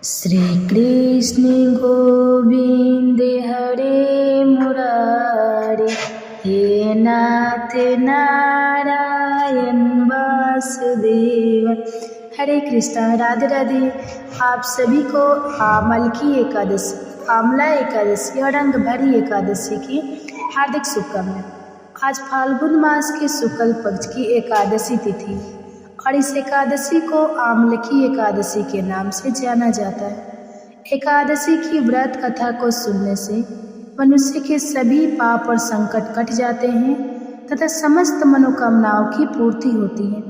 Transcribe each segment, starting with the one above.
श्री कृष्ण गोविंद हरे मुरारे, हे नाथ नारायण वासुदेव। हरे कृष्णा, राधे राधे। आप सभी को आमल की एकादशी, आमला एकादशी और रंग भरी एकादशी की हार्दिक शुभकामनाएं। आज फाल्गुन मास के शुक्ल पक्ष की एकादशी तिथि और इस एकादशी को आमलकी एकादशी के नाम से जाना जाता है। एकादशी की व्रत कथा को सुनने से मनुष्य के सभी पाप और संकट कट जाते हैं तथा समस्त मनोकामनाओं की पूर्ति होती है।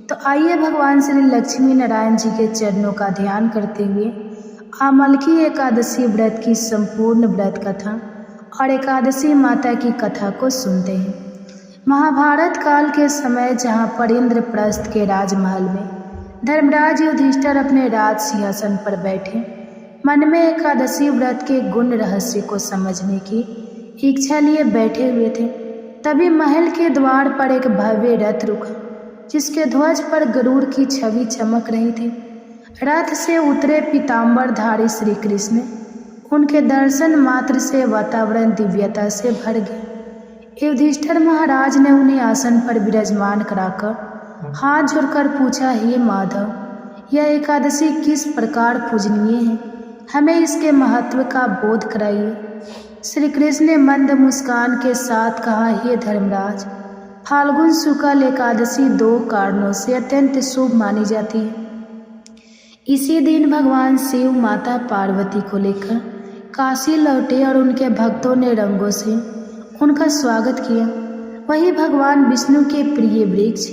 तो आइए भगवान श्री लक्ष्मी नारायण जी के चरणों का ध्यान करते हुए आमलकी एकादशी व्रत की संपूर्ण व्रत कथा और एकादशी माता की कथा को सुनते हैं। महाभारत काल के समय जहाँ पर इंद्रप्रस्थ के राजमहल में धर्मराज युधिष्ठिर अपने राज सिंहासन पर बैठे मन में एकादशी व्रत के गुण रहस्य को समझने की इच्छा लिए बैठे हुए थे, तभी महल के द्वार पर एक भव्य रथ रुका जिसके ध्वज पर गरुड़ की छवि चमक रही थी। रथ से उतरे पीताम्बरधारी श्री कृष्ण, उनके दर्शन मात्र से वातावरण दिव्यता से भर गया। युधिष्ठिर महाराज ने उन्हें आसन पर विराजमान कराकर हाथ जोड़कर पूछा, हे माधव, यह एकादशी किस प्रकार पूजनीय है, हमें इसके महत्व का बोध कराइए। श्री कृष्ण ने मंद मुस्कान के साथ कहा, हे धर्मराज, फाल्गुन शुक्ल एकादशी दो कारणों से अत्यंत शुभ मानी जाती है। इसी दिन भगवान शिव माता पार्वती को लेकर काशी लौटे और उनके भक्तों ने रंगों से उनका स्वागत किया। वही भगवान विष्णु के प्रिय वृक्ष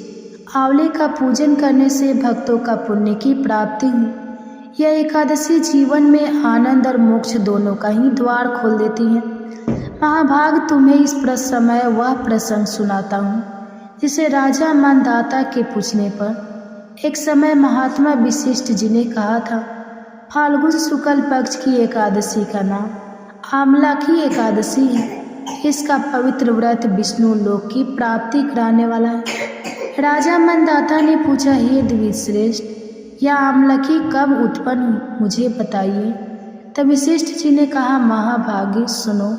आंवले का पूजन करने से भक्तों का पुण्य की प्राप्ति हुई। यह एकादशी जीवन में आनंद और मोक्ष दोनों का ही द्वार खोल देती है। महाभाग, तुम्हें इस समय वह प्रसंग सुनाता हूँ जिसे राजा मानदाता के पूछने पर एक समय महात्मा विशिष्ट जी ने कहा था, फाल्गुन शुक्ल पक्ष की एकादशी का नाम आमला की एकादशी है। इसका पवित्र व्रत विष्णु लोक की प्राप्ति कराने वाला है। राजा मनदाता ने पूछा, हे द्विज श्रेष्ठ, यह आमलकी कब उत्पन्न हुई, मुझे बताइए। तब विशिष्ट जी ने कहा, महाभागी, सुनो,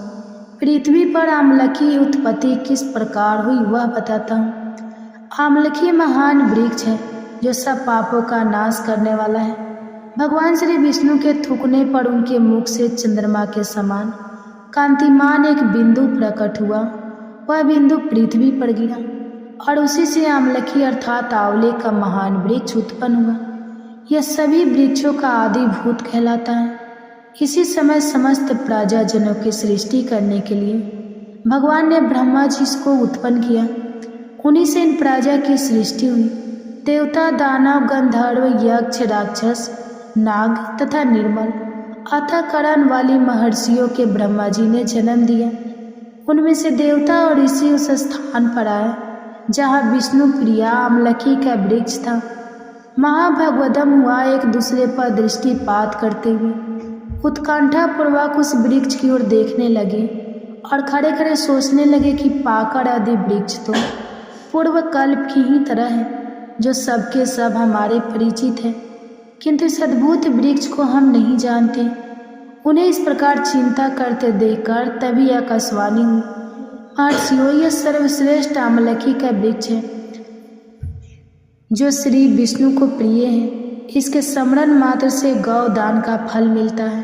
पृथ्वी पर आमलकी उत्पत्ति किस प्रकार हुई वह बताता हूँ। आमलकी महान वृक्ष है जो सब पापों का नाश करने वाला है। भगवान श्री विष्णु के थूकने पर उनके मुख से चंद्रमा के समान कांतिमान एक बिंदु प्रकट हुआ। वह बिंदु पृथ्वी पर गिरा और उसी से आमलकी अर्थात आंवले का महान वृक्ष उत्पन्न हुआ। यह सभी वृक्षों का आदि भूत कहलाता है। इसी समय समस्त प्रजाजनों की सृष्टि करने के लिए भगवान ने ब्रह्मा जी को उत्पन्न किया। उन्हीं से इन प्रजा की सृष्टि हुई। देवता, दानव, गंधर्व, यक्ष, राक्षस, नाग तथा निर्मल अथाकरण वाली महर्षियों के ब्रह्मा जी ने जन्म दिया। उनमें से देवता और ऋषि उस स्थान पर आए जहाँ विष्णु प्रिया आमलकी का वृक्ष था। महाभगवदम हुआ, एक दूसरे पर दृष्टिपात करते हुए उत्कंठा पूर्वक उस वृक्ष की ओर देखने लगे और खड़े खड़े सोचने लगे कि पाकड़ आदि वृक्ष तो पूर्व कल्प की ही तरह है जो सबके सब हमारे परिचित हैं, किंतु इस अद्भुत वृक्ष को हम नहीं जानते। उन्हें इस प्रकार चिंता करते देखकर तभी आकाशवाणी हुई, महर्षियों, यह सर्वश्रेष्ठ आमलकी का वृक्ष है जो श्री विष्णु को प्रिय है। इसके स्मरण मात्र से गौ दान का फल मिलता है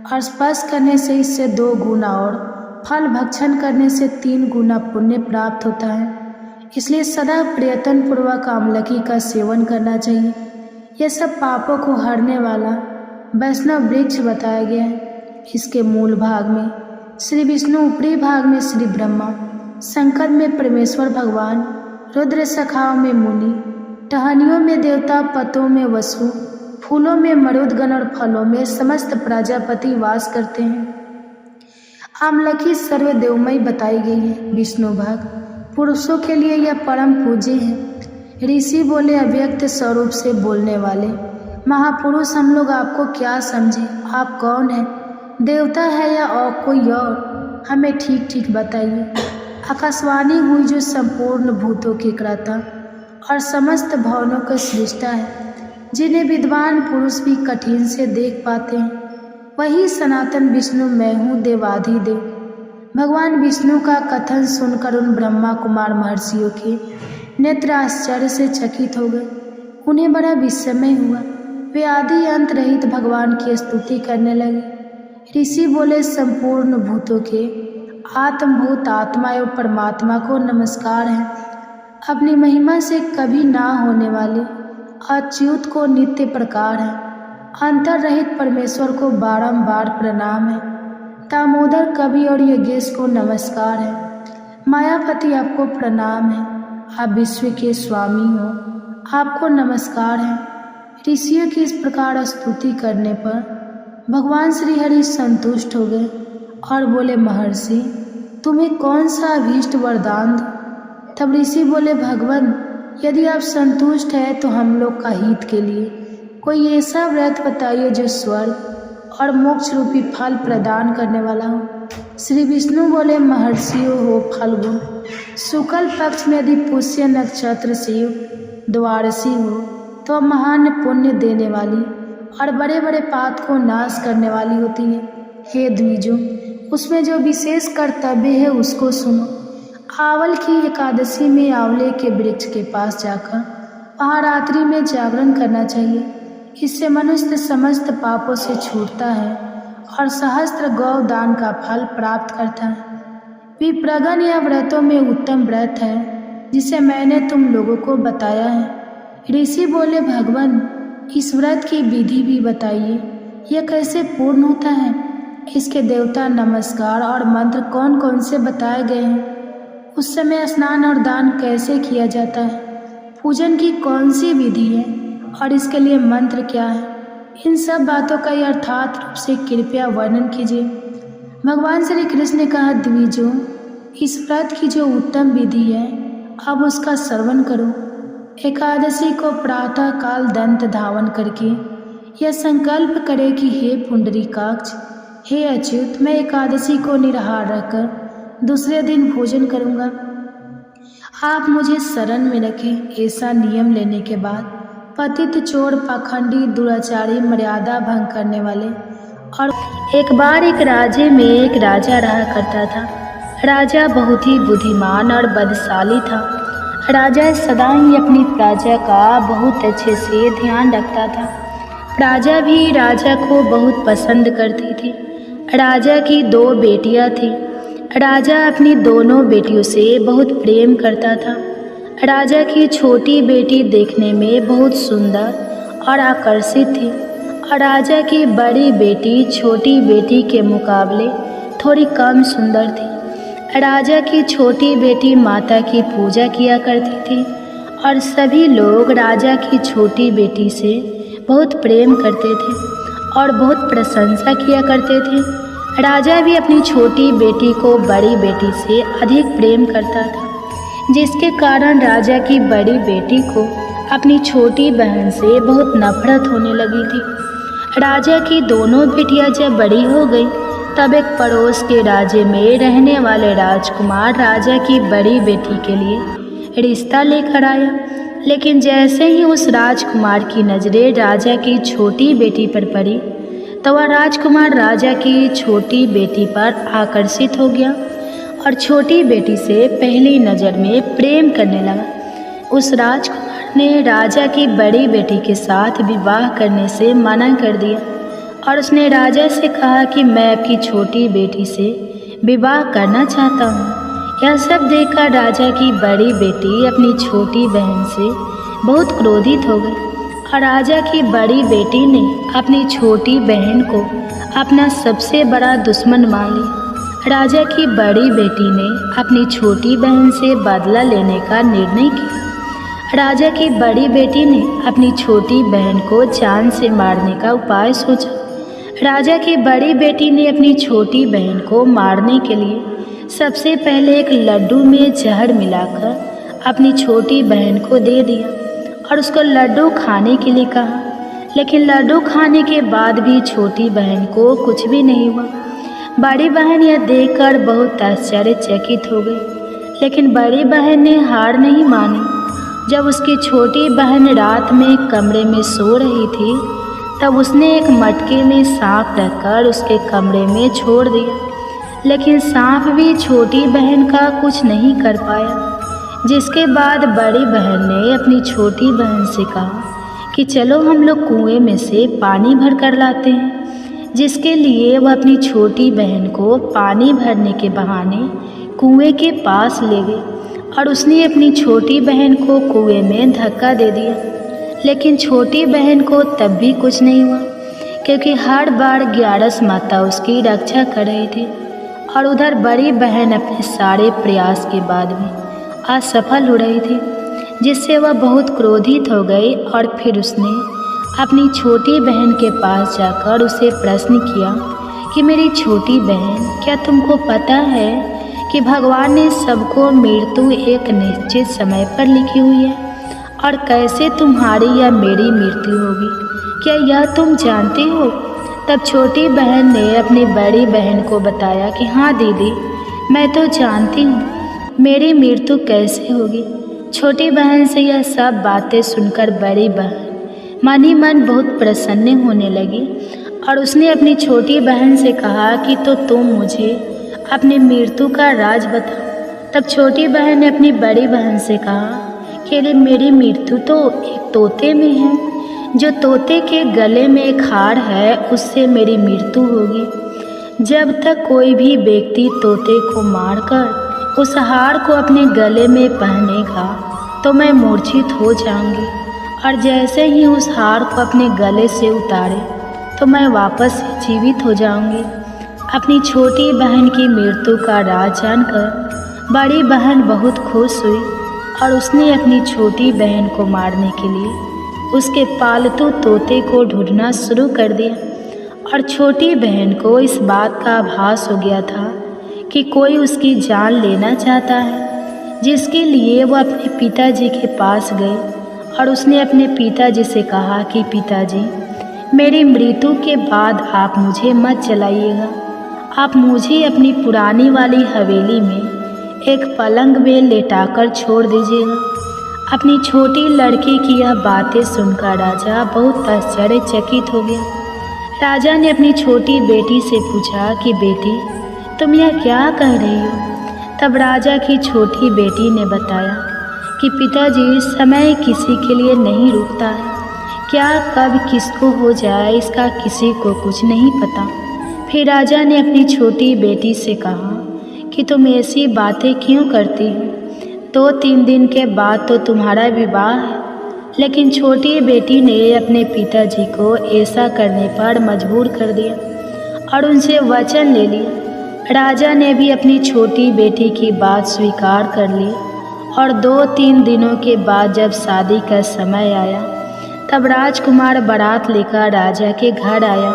और स्पर्श करने से इससे 2 गुना और फल भक्षण करने से 3 गुना पुण्य प्राप्त होता है। इसलिए सदा प्रयत्न पूर्वक आमलकी का सेवन करना चाहिए। यह सब पापों को हरने वाला वैष्णव वृक्ष बताया गया है। इसके मूल भाग में श्री विष्णु, ऊपरी भाग में श्री ब्रह्मा, शंकर में परमेश्वर भगवान, रुद्र शाखाओं में मुनि, टहनियों में देवता, पतों में वसु, फूलों में मरुदगण और फलों में समस्त प्रजापति वास करते हैं। आमलकी सर्वदेवमयी बताई गई है। विष्णु भाग पुरुषों के लिए यह परम पूज्य है। ऋषि बोले, अव्यक्त स्वरूप से बोलने वाले महापुरुष, हम लोग आपको क्या समझे, आप कौन हैं, देवता है या और कोई और, हमें ठीक ठीक बताइए। आकाशवाणी हुई जो संपूर्ण भूतों की कर्ता और समस्त भवनों का सृष्टा है, जिन्हें विद्वान पुरुष भी कठिन से देख पाते हैं। वही सनातन विष्णु मैं हूँ देवाधिदेव। भगवान विष्णु का कथन सुनकर उन ब्रह्मा कुमार महर्षियों के नेत्र आश्चर्य से चकित हो गए। उन्हें बड़ा विस्मय हुआ। वे आदि अंत रहित भगवान की स्तुति करने लगे। ऋषि बोले, संपूर्ण भूतों के आत्मभूत आत्मा एवं परमात्मा को नमस्कार है। अपनी महिमा से कभी ना होने वाले अच्युत को नित्य प्रकार है। अंतर रहित परमेश्वर को बारंबार प्रणाम है। दामोदर कवि और यज्ञेश को नमस्कार है। मायापति आपको प्रणाम है। आप विश्व के स्वामी हो, आपको नमस्कार है। ऋषियों की इस प्रकार स्तुति करने पर भगवान श्री हरि संतुष्ट हो गए और बोले, महर्षि तुम्हें कौन सा अभीष्ट वरदान दूं? तब ऋषि बोले, भगवान यदि आप संतुष्ट हैं तो हम लोग का हित के लिए कोई ऐसा व्रत बताइए जो स्वर्ग और मोक्ष रूपी फल प्रदान करने वाला हो। श्री विष्णु बोले, महर्षियों हो फाल्गुन शुक्ल पक्ष में यदि पुष्य नक्षत्र से द्वादशी हो तो महान पुण्य देने वाली और बड़े बड़े पाप को नाश करने वाली होती है। हे द्विजों, उसमें जो विशेष कर्तव्य है उसको सुनो। आवल की एकादशी में आंवले के वृक्ष के पास जाकर वहाँ रात्रि में जागरण करना चाहिए। इससे मनुष्य समस्त पापों से छूटता है और सहस्त्र गौ दान का फल प्राप्त करता है। विप्रगण या व्रतों में उत्तम व्रत है जिसे मैंने तुम लोगों को बताया है। ऋषि बोले, भगवान इस व्रत की विधि भी बताइए, यह कैसे पूर्ण होता है? इसके देवता नमस्कार और मंत्र कौन कौन से बताए गए हैं? उस समय स्नान और दान कैसे किया जाता है? पूजन की कौन सी विधि है और इसके लिए मंत्र क्या है? इन सब बातों का यथार्थ रूप से कृपया वर्णन कीजिए। भगवान श्री कृष्ण ने कहा, द्विजों इस व्रत की जो उत्तम विधि है अब उसका श्रवण करो। एकादशी को प्रातः काल दंत धावन करके यह संकल्प करे कि हे पुंडरीकाक्ष, हे अच्युत, मैं एकादशी को निराहार रहकर दूसरे दिन भोजन करूँगा। आप मुझे शरण में रखें। ऐसा नियम लेने के बाद पतित, चोर, पाखंडी, दुराचारी, मर्यादा भंग करने वाले और एक बार एक राज्य में एक राजा रहा करता था। राजा बहुत ही बुद्धिमान और बलशाली था। राजा सदा ही अपनी प्रजा का बहुत अच्छे से ध्यान रखता था। प्रजा भी राजा को बहुत पसंद करती थी। राजा की 2 बेटियां थीं। राजा अपनी दोनों बेटियों से बहुत प्रेम करता था। राजा की छोटी बेटी देखने में बहुत सुंदर और आकर्षित थी और राजा की बड़ी बेटी छोटी बेटी के मुकाबले थोड़ी कम सुंदर थी। राजा की छोटी बेटी माता की पूजा किया करती थी और सभी लोग राजा की छोटी बेटी से बहुत प्रेम करते थे और बहुत प्रशंसा किया करते थे। राजा भी अपनी छोटी बेटी को बड़ी बेटी से अधिक प्रेम करता था, जिसके कारण राजा की बड़ी बेटी को अपनी छोटी बहन से बहुत नफरत होने लगी थी। राजा की दोनों बेटियां जब बड़ी हो गई तब एक पड़ोस के राज्य में रहने वाले राजकुमार राजा की बड़ी बेटी के लिए रिश्ता लेकर आया। लेकिन जैसे ही उस राजकुमार की नज़रें राजा की छोटी बेटी पर पड़ी तो वह राजकुमार राजा की छोटी बेटी पर आकर्षित हो गया और छोटी बेटी से पहली नज़र में प्रेम करने लगा। उस राजकुमार ने राजा की बड़ी बेटी के साथ विवाह करने से मना कर दिया और उसने राजा से कहा कि मैं आपकी छोटी बेटी से विवाह करना चाहता हूँ। यह सब देखकर राजा की बड़ी बेटी अपनी छोटी बहन से बहुत क्रोधित हो गई और राजा की बड़ी बेटी ने अपनी छोटी बहन को अपना सबसे बड़ा दुश्मन मान लिया। राजा की बड़ी बेटी ने अपनी छोटी बहन से बदला लेने का निर्णय किया। राजा की बड़ी बेटी ने अपनी छोटी बहन को जान से मारने का उपाय सोचा। राजा की बड़ी बेटी ने अपनी छोटी बहन को मारने के लिए सबसे पहले एक लड्डू में जहर मिलाकर अपनी छोटी बहन को दे दिया और उसको लड्डू खाने के लिए कहा। लेकिन लड्डू खाने के बाद भी छोटी बहन को कुछ भी नहीं हुआ। बड़ी बहन यह देखकर बहुत आश्चर्यचकित हो गई, लेकिन बड़ी बहन ने हार नहीं मानी जब उसकी छोटी बहन रात में कमरे में सो रही थी, तब उसने एक मटके में सांप रखकर उसके कमरे में छोड़ दिया, लेकिन सांप भी छोटी बहन का कुछ नहीं कर पाया। जिसके बाद बड़ी बहन ने अपनी छोटी बहन से कहा कि चलो हम लोग कुएं में से पानी भर कर लाते हैं। जिसके लिए वह अपनी छोटी बहन को पानी भरने के बहाने कुएं के पास ले गई और उसने अपनी छोटी बहन को कुएं में धक्का दे दिया। लेकिन छोटी बहन को तब भी कुछ नहीं हुआ, क्योंकि हर बार ग्यारस माता उसकी रक्षा कर रही थी। और उधर बड़ी बहन अपने सारे प्रयास के बाद भी असफल हो रही थी, जिससे वह बहुत क्रोधित हो गई और फिर उसने अपनी छोटी बहन के पास जाकर उसे प्रश्न किया कि मेरी छोटी बहन, क्या तुमको पता है कि भगवान ने सबको मृत्यु एक निश्चित समय पर लिखी हुई है, और कैसे तुम्हारी या मेरी मृत्यु होगी, क्या यह तुम जानते हो? तब छोटी बहन ने अपनी बड़ी बहन को बताया कि हाँ दीदी, मैं तो जानती हूँ मेरी मृत्यु कैसे होगी। छोटी बहन से यह सब बातें सुनकर बड़ी बहन मन ही मन बहुत प्रसन्न होने लगी और उसने अपनी छोटी बहन से कहा कि तो तुम मुझे अपनी मृत्यु का राज बताओ। तब छोटी बहन ने अपनी बड़ी बहन से कहा कि मेरी मृत्यु तो एक तोते में है, जो तोते के गले में एक हार है, उससे मेरी मृत्यु होगी। जब तक कोई भी व्यक्ति तोते को मारकर उस हार को अपने गले में पहनेगा तो मैं मूर्छित हो जाऊंगी, और जैसे ही उस हार को अपने गले से उतारे तो मैं वापस जीवित हो जाऊंगी। अपनी छोटी बहन की मृत्यु का राज जानकर बड़ी बहन बहुत खुश हुई और उसने अपनी छोटी बहन को मारने के लिए उसके पालतू तोते को ढूंढना शुरू कर दिया। और छोटी बहन को इस बात का आभास हो गया था कि कोई उसकी जान लेना चाहता है, जिसके लिए वह अपने पिताजी के पास गई और उसने अपने पिताजी से कहा कि पिताजी, मेरी मृत्यु के बाद आप मुझे मत जलाइएगा, आप मुझे अपनी पुरानी वाली हवेली में एक पलंग में लेटाकर छोड़ दीजिएगा। अपनी छोटी लड़की की यह बातें सुनकर राजा बहुत आश्चर्यचकित हो गया। राजा ने अपनी छोटी बेटी से पूछा कि बेटी, तुम यह क्या कह रही हो? तब राजा की छोटी बेटी ने बताया कि पिताजी, समय किसी के लिए नहीं रुकता है, क्या कब किसको हो जाए इसका किसी को कुछ नहीं पता। फिर राजा ने अपनी छोटी बेटी से कहा कि तुम ऐसी बातें क्यों करती हो? 2-3 दिन के बाद तो तुम्हारा विवाह है। लेकिन छोटी बेटी ने अपने पिताजी को ऐसा करने पर मजबूर कर दिया और उनसे वचन ले लिया। राजा ने भी अपनी छोटी बेटी की बात स्वीकार कर ली और 2-3 दिनों के बाद जब शादी का समय आया तब राजकुमार बारात लेकर राजा के घर आया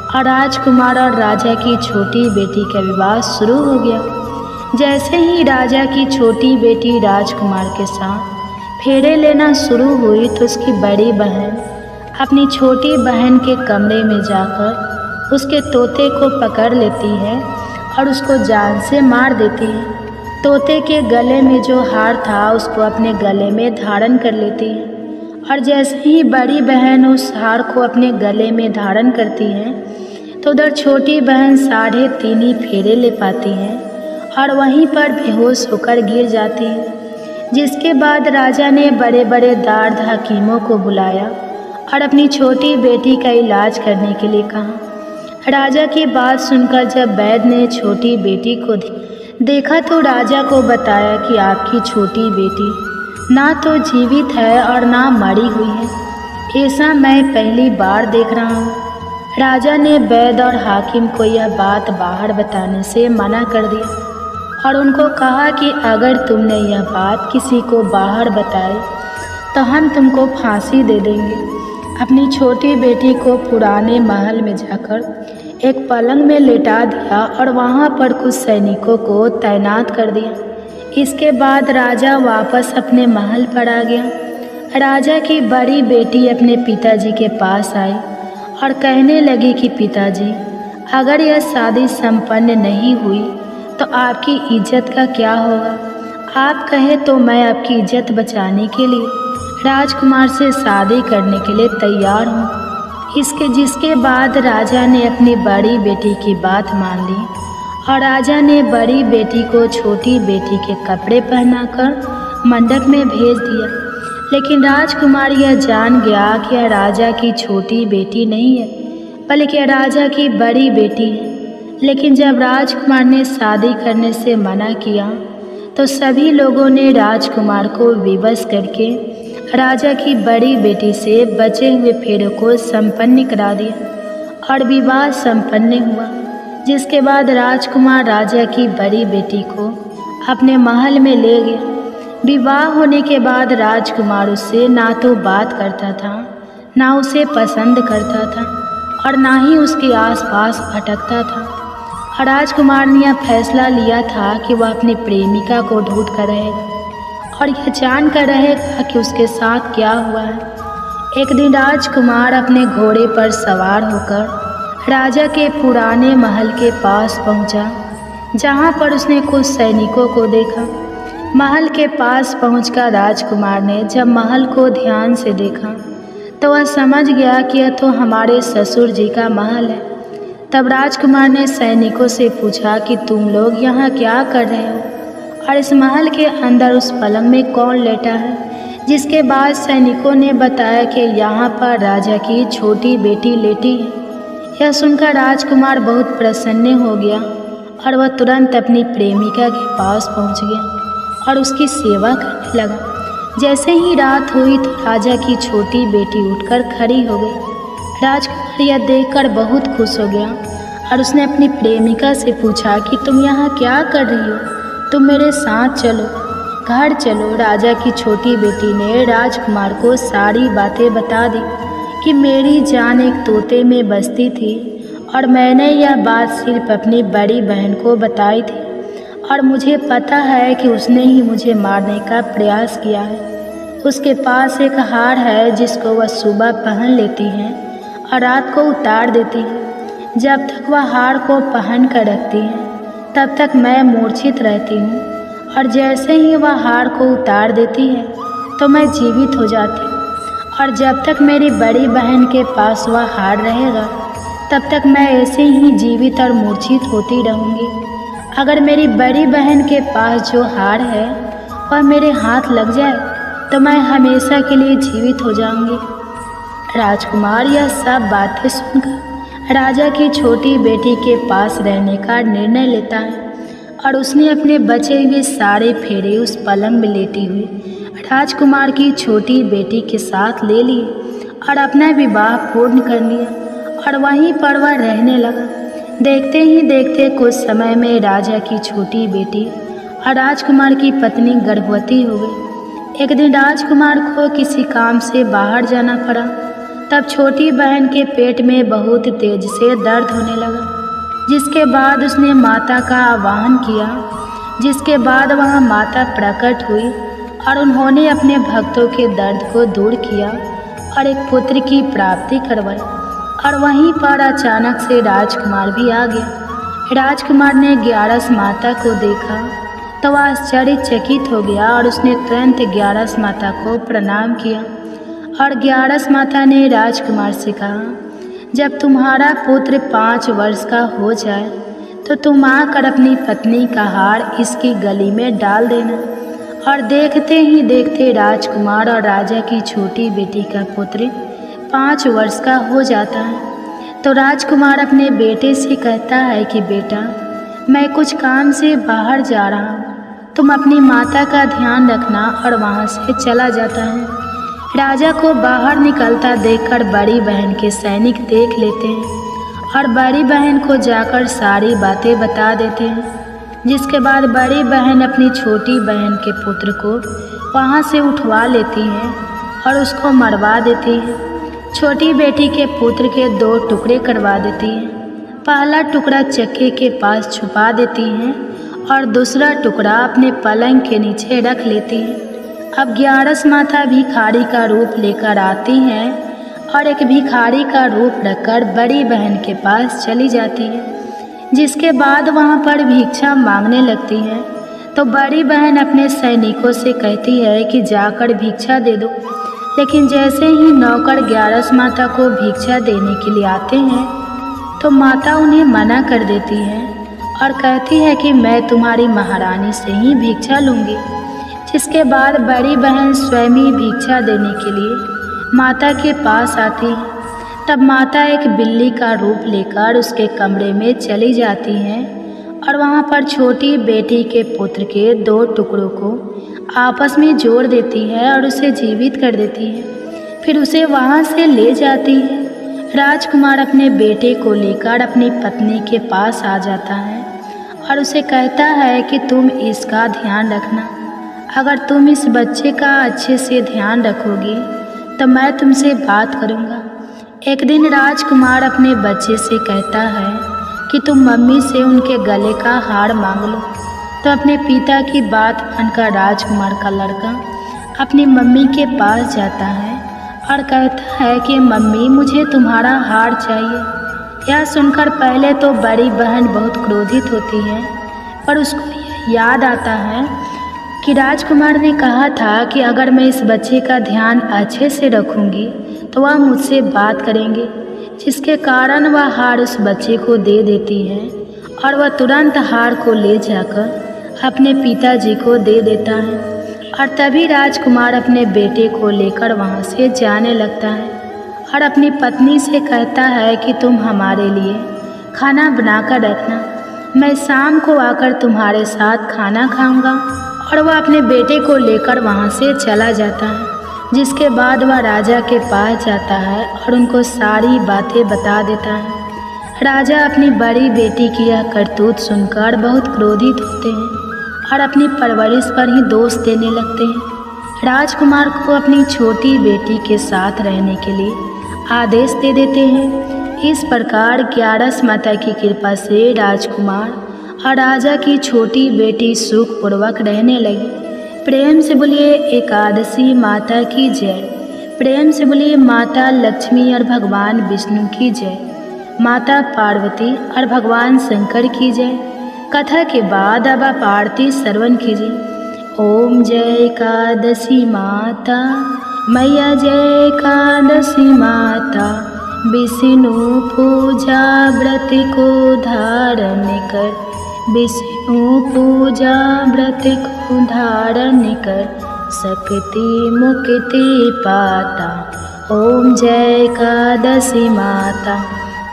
और राजकुमार और राजा की छोटी बेटी का विवाह शुरू हो गया। जैसे ही राजा की छोटी बेटी राजकुमार के साथ फेरे लेना शुरू हुई तो उसकी बड़ी बहन अपनी छोटी बहन के कमरे में जाकर उसके तोते को पकड़ लेती है और उसको जान से मार देती है। तोते के गले में जो हार था उसको अपने गले में धारण कर लेती है और जैसे ही बड़ी बहन उस हार को अपने गले में धारण करती है तो उधर छोटी बहन 3.5 फेरे ले पाती है और वहीं पर बेहोश होकर गिर जाती है। जिसके बाद राजा ने बड़े बड़े दार्द हकीमों को बुलाया और अपनी छोटी बेटी का इलाज करने के लिए कहा। राजा की बात सुनकर जब वैद्य ने छोटी बेटी को देखा तो राजा को बताया कि आपकी छोटी बेटी ना तो जीवित है और ना मरी हुई है। ऐसा मैं पहली बार देख रहा हूँ। राजा ने वैद्य और हाकिम को यह बात बाहर बताने से मना कर दिया और उनको कहा कि अगर तुमने यह बात किसी को बाहर बताई तो हम तुमको फांसी दे देंगे। अपनी छोटी बेटी को पुराने महल में जाकर एक पलंग में लेटा दिया और वहाँ पर कुछ सैनिकों को तैनात कर दिया। इसके बाद राजा वापस अपने महल पर आ गया। राजा की बड़ी बेटी अपने पिताजी के पास आई और कहने लगी कि पिताजी, अगर यह शादी संपन्न नहीं हुई तो आपकी इज्जत का क्या होगा? आप कहे तो मैं आपकी इज्जत बचाने के लिए राजकुमार से शादी करने के लिए तैयार हूँ। जिसके बाद राजा ने अपनी बड़ी बेटी की बात मान ली और राजा ने बड़ी बेटी को छोटी बेटी के कपड़े पहनाकर मंडप में भेज दिया। लेकिन राजकुमार यह जान गया कि यह राजा की छोटी बेटी नहीं है, बल्कि राजा की बड़ी बेटी है। लेकिन जब राजकुमार ने शादी करने से मना किया तो सभी लोगों ने राजकुमार को विवश करके राजा की बड़ी बेटी से बचे हुए फेरों को संपन्न करा दिया और विवाह संपन्न हुआ। जिसके बाद राजकुमार राजा की बड़ी बेटी को अपने महल में ले गया। विवाह होने के बाद राजकुमार उससे ना तो बात करता था, ना उसे पसंद करता था और ना ही उसके आसपास भटकता था। और राजकुमार ने यह फैसला लिया था कि वह अपनी प्रेमिका को ढूंढ कर रहेगा और यह जान कर रहेगा कि उसके साथ क्या हुआ है। एक दिन राजकुमार अपने घोड़े पर सवार होकर राजा के पुराने महल के पास पहुंचा, जहां पर उसने कुछ सैनिकों को देखा। महल के पास पहुंचकर राजकुमार ने जब महल को ध्यान से देखा तो वह समझ गया कि यह तो हमारे ससुर जी का महल है। तब राजकुमार ने सैनिकों से पूछा कि तुम लोग यहाँ क्या कर रहे हो और इस महल के अंदर उस पलंग में कौन लेटा है। जिसके बाद सैनिकों ने बताया कि यहाँ पर राजा की छोटी बेटी लेटी है। यह सुनकर राजकुमार बहुत प्रसन्न हो गया और वह तुरंत अपनी प्रेमिका के पास पहुँच गया और उसकी सेवा करने लगा। जैसे ही रात हुई तो राजा की छोटी बेटी उठकर खड़ी हो गई। राजकुमार यह देखकर बहुत खुश हो गया और उसने अपनी प्रेमिका से पूछा कि तुम यहाँ क्या कर रही हो, तुम मेरे साथ चलो, घर चलो। राजा की छोटी बेटी ने राजकुमार को सारी बातें बता दी कि मेरी जान एक तोते में बसती थी और मैंने यह बात सिर्फ अपनी बड़ी बहन को बताई थी और मुझे पता है कि उसने ही मुझे मारने का प्रयास किया है। उसके पास एक हार है जिसको वह सुबह पहन लेती है और रात को उतार देती है। जब तक वह हार को पहन कर रखती है तब तक मैं मूर्छित रहती हूँ और जैसे ही वह हार को उतार देती है तो मैं जीवित हो जाती हूँ। और जब तक मेरी बड़ी बहन के पास वह हार रहेगा तब तक मैं ऐसे ही जीवित और मूर्छित होती रहूँगी। अगर मेरी बड़ी बहन के पास जो हार है वह मेरे हाथ लग जाए तो मैं हमेशा के लिए जीवित हो जाऊँगी। राजकुमार यह सब बातें सुनकर राजा की छोटी बेटी के पास रहने का निर्णय लेता है और उसने अपने बचे हुए सारे फेरे उस पलंग में लेटी हुई राजकुमार की छोटी बेटी के साथ ले लिए और अपना विवाह पूर्ण कर लिया और वहीं पर वह रहने लगा। देखते ही देखते कुछ समय में राजा की छोटी बेटी और राजकुमार की पत्नी गर्भवती हो गई। एक दिन राजकुमार को किसी काम से बाहर जाना पड़ा। तब छोटी बहन के पेट में बहुत तेज से दर्द होने लगा, जिसके बाद उसने माता का आह्वान किया। जिसके बाद वहाँ माता प्रकट हुई और उन्होंने अपने भक्तों के दर्द को दूर किया और एक पुत्र की प्राप्ति करवाई। और वहीं पर अचानक से राजकुमार भी आ गया। राजकुमार ने ग्यारस माता को देखा तो वह आश्चर्यचकित हो गया और उसने तुरंत ग्यारस माता को प्रणाम किया। और ग्यारस माता ने राजकुमार से कहा, जब तुम्हारा पुत्र 5 वर्ष का हो जाए तो तुम आकर अपनी पत्नी का हार इसकी गली में डाल देना। और देखते ही देखते राजकुमार और राजा की छोटी बेटी का पुत्र 5 वर्ष का हो जाता है। तो राजकुमार अपने बेटे से कहता है कि बेटा, मैं कुछ काम से बाहर जा रहा हूँ, तुम अपनी माता का ध्यान रखना। और वहाँ से चला जाता है। राजा को बाहर निकलता देखकर बड़ी बहन के सैनिक देख लेते हैं और बड़ी बहन को जाकर सारी बातें बता देते हैं। जिसके बाद बड़ी बहन अपनी छोटी बहन के पुत्र को वहाँ से उठवा लेती है और उसको मरवा देती है। छोटी बेटी के पुत्र के 2 टुकड़े करवा देती है। पहला टुकड़ा चक्के के पास छुपा देती हैं और दूसरा टुकड़ा अपने पलंग के नीचे रख लेती है। अब ग्यारस माता भिखारी का रूप लेकर आती हैं और एक भिखारी का रूप रखकर बड़ी बहन के पास चली जाती है। जिसके बाद वहाँ पर भिक्षा मांगने लगती है। तो बड़ी बहन अपने सैनिकों से कहती है कि जाकर भिक्षा दे दो। लेकिन जैसे ही नौकर ग्यारस माता को भिक्षा देने के लिए आते हैं तो माता उन्हें मना कर देती है और कहती है कि मैं तुम्हारी महारानी से ही भिक्षा लूँगी। जिसके बाद बड़ी बहन स्वयं ही भिक्षा देने के लिए माता के पास आती है। तब माता एक बिल्ली का रूप लेकर उसके कमरे में चली जाती हैं और वहाँ पर छोटी बेटी के पुत्र के 2 टुकड़ों को आपस में जोड़ देती है और उसे जीवित कर देती है। फिर उसे वहाँ से ले जाती है। राजकुमार अपने बेटे को लेकर अपनी पत्नी के पास आ जाता है और उसे कहता है कि तुम इसका ध्यान रखना। अगर तुम इस बच्चे का अच्छे से ध्यान रखोगी तो मैं तुमसे बात करूँगा। एक दिन राजकुमार अपने बच्चे से कहता है कि तुम मम्मी से उनके गले का हार मांग लो। तो अपने पिता की बात मानकर राजकुमार का लड़का अपनी मम्मी के पास जाता है और कहता है कि मम्मी मुझे तुम्हारा हार चाहिए। यह सुनकर पहले तो बड़ी बहन बहुत क्रोधित होती है, पर उसको याद आता है कि राजकुमार ने कहा था कि अगर मैं इस बच्चे का ध्यान अच्छे से रखूंगी तो वह मुझसे बात करेंगे, जिसके कारण वह हार उस बच्चे को दे देती है और वह तुरंत हार को ले जाकर अपने पिताजी को दे देता है। और तभी राजकुमार अपने बेटे को लेकर वहाँ से जाने लगता है और अपनी पत्नी से कहता है कि तुम हमारे लिए खाना बनाकर रखना, मैं शाम को आकर तुम्हारे साथ खाना खाऊंगा। और वह अपने बेटे को लेकर वहाँ से चला जाता है। जिसके बाद वह राजा के पास जाता है और उनको सारी बातें बता देता है। राजा अपनी बड़ी बेटी की यह करतूत सुनकर बहुत क्रोधित होते हैं और अपनी परवरिश पर ही दोष देने लगते हैं। राजकुमार को अपनी छोटी बेटी के साथ रहने के लिए आदेश दे देते हैं। इस प्रकार ग्यारस माता की कृपा से राजकुमार और राजा की छोटी बेटी सुखपूर्वक रहने लगी। प्रेम से बोलिए एकादशी माता की जय। प्रेम से बोलिए माता लक्ष्मी और भगवान विष्णु की जय, माता पार्वती और भगवान शंकर की जय। कथा के बाद अब आप आरती श्रवण कीजिए। ओम जय एकादशी माता मैया, जय एकादशी माता, विष्णु पूजा व्रत को धारण कर, विष्णु पूजा व्रत को धारण कर, शक्ति मुक्ति पाता। ओम जय एकादशी माता,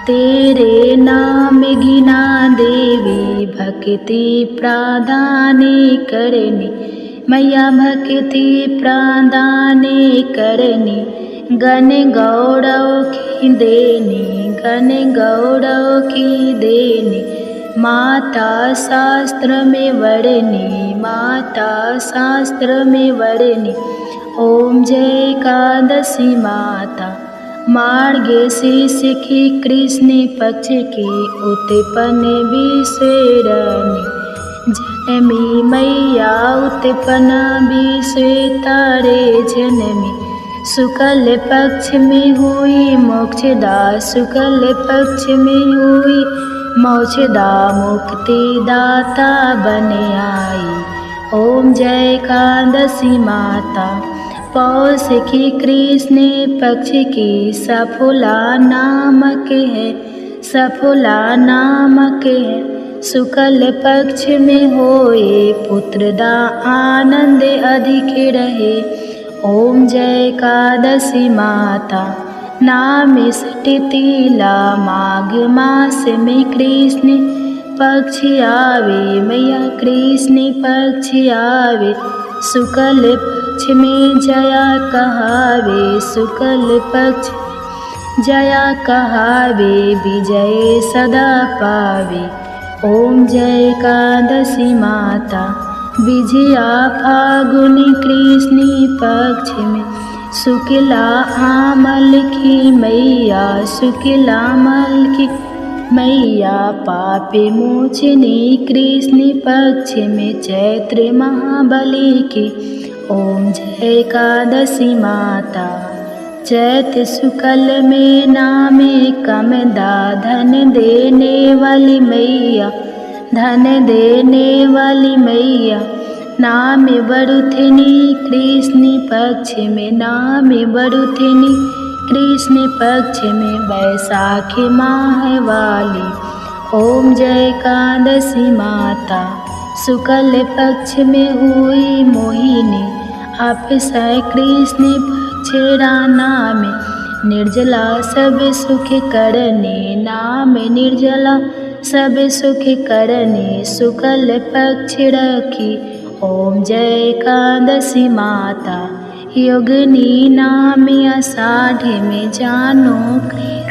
तेरे नाम गिना देवी, भक्ति प्रदान करनी मैया, भक्ति प्रदान करनी, गण गौरव की देनी, गण गौरव की देनी, माता शास्त्र में वर्णी, माता शास्त्र में वर्णी। ओम जय एकादशी माता, मार्गशीर्ष की कृष्ण पक्ष की उत्पन्न विश्वरणी, जनमी मैया उत्पन्न विश्व तारे जनमी, शुक्ल पक्ष में हुई मोक्षदा, शुक्ल पक्ष में हुई मोक्षदा, मुक्ति दाता बन आई। ओम जय एकादशी माता, पौष की कृष्ण पक्ष की सफला नामक है, सफला नामक है, शुक्ल पक्ष में होए पुत्रदा, आनंद अधिक रहे। ओम जय एकादशी माता, नाम सटितिला, माघ मास में कृष्ण पक्ष आवे मैया, कृष्ण पक्ष आवे, शुक्ल पक्ष में जया कहावे, शुक्ल पक्ष जया कहावे, विजय सदा पावे। ओम जय एकादशी माता, विजया फागुन कृष्ण पक्ष में, शुक्ला आमल की मैया, शुक्ला आमल की मैया, पापे मोचनी कृष्ण पक्ष में, चैत्र महाबली की। ओम जय एकादशी माता, चैत शुक्ल में नामे कमदा, धन देने वाली मैया, धन देने वाली मैया, नाम बरुथिनी कृष्ण पक्ष में, नाम बरुथिनी कृष्ण पक्ष में, बैसाखी माह वाली। ओम जय एकादशी माता, शुक्ल पक्ष में हुई मोहिनी, आप सै कृष्ण पक्ष नाम, निर्जला सब सुख करने, नाम निर्जला सब सुख करने, शुक्ल पक्ष रखी। ओम जय एकादशी माता, योगिनी नाम आषाढ़ में जानो,